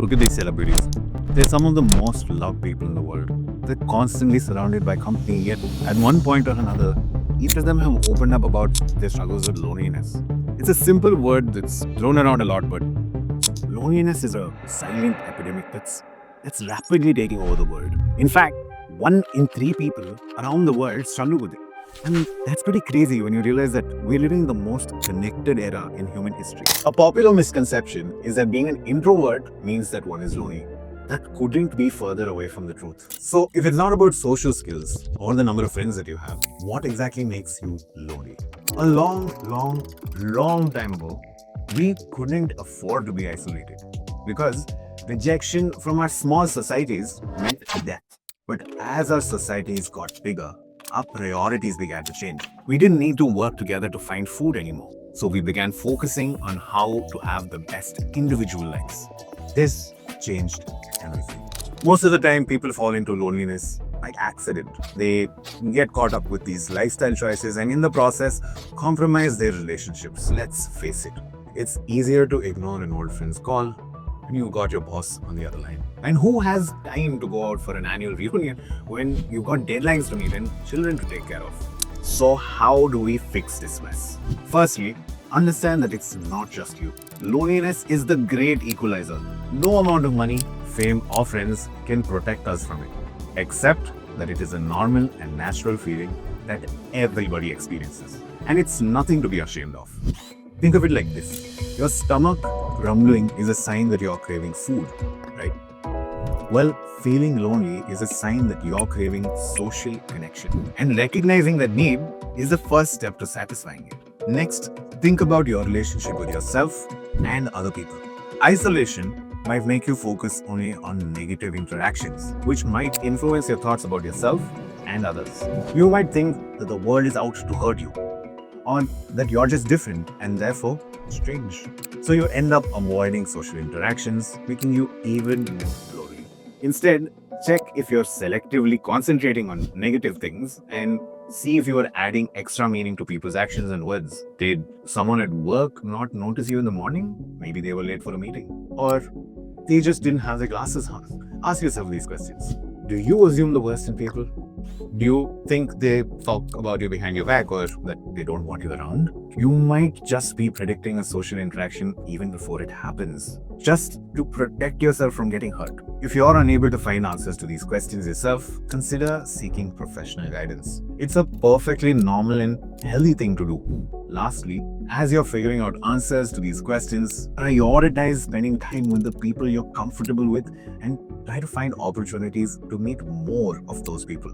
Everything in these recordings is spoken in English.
Look at these celebrities. They're some of the most loved people in the world. They're constantly surrounded by company, yet at one point or another, each of them have opened up about their struggles with loneliness. It's a simple word that's thrown around a lot, but loneliness is a silent epidemic that's rapidly taking over the world. In fact, 1 in 3 people around the world struggle with it. And that's pretty crazy when you realize that we're living in the most connected era in human history. A popular misconception is that being an introvert means that one is lonely. That couldn't be further away from the truth. So, if it's not about social skills or the number of friends that you have, what exactly makes you lonely? A long time ago, we couldn't afford to be isolated because rejection from our small societies meant death. But as our societies got bigger, our priorities began to change. We didn't need to work together to find food anymore. So we began focusing on how to have the best individual lives. This changed everything. Most of the time, people fall into loneliness by accident. They get caught up with these lifestyle choices and in the process, compromise their relationships. Let's face it. It's easier to ignore an old friend's call when you got your boss on the other line. And who has time to go out for an annual reunion when you've got deadlines to meet and children to take care of? So how do we fix this mess? Firstly, understand that it's not just you. Loneliness is the great equalizer. No amount of money, fame, or friends can protect us from it, except that it is a normal and natural feeling that everybody experiences. And it's nothing to be ashamed of. Think of it like this. Your stomach grumbling is a sign that you're craving food, right? Well, feeling lonely is a sign that you're craving social connection. And recognizing that need is the first step to satisfying it. Next, think about your relationship with yourself and other people. Isolation might make you focus only on negative interactions, which might influence your thoughts about yourself and others. You might think that the world is out to hurt you, or that you're just different and therefore strange. So you end up avoiding social interactions, making you even more lonely. Instead, check if you're selectively concentrating on negative things and see if you are adding extra meaning to people's actions and words. Did someone at work not notice you in the morning? Maybe they were late for a meeting. Or they just didn't have their glasses on. Ask yourself these questions. Do you assume the worst in people? Do you think they talk about you behind your back or that they don't want you around? You might just be predicting a social interaction even before it happens, just to protect yourself from getting hurt. If you're unable to find answers to these questions yourself, consider seeking professional guidance. It's a perfectly normal and healthy thing to do. Lastly, as you're figuring out answers to these questions, prioritize spending time with the people you're comfortable with and try to find opportunities to meet more of those people.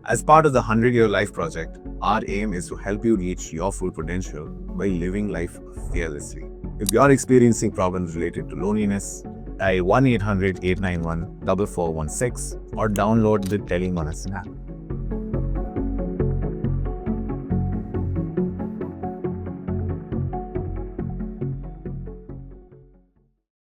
As part of the 100-Year Life Project, our aim is to help you reach your full potential by living life fearlessly. If you're experiencing problems related to loneliness, dial 1-800-891-4416 or download the Telemonas app.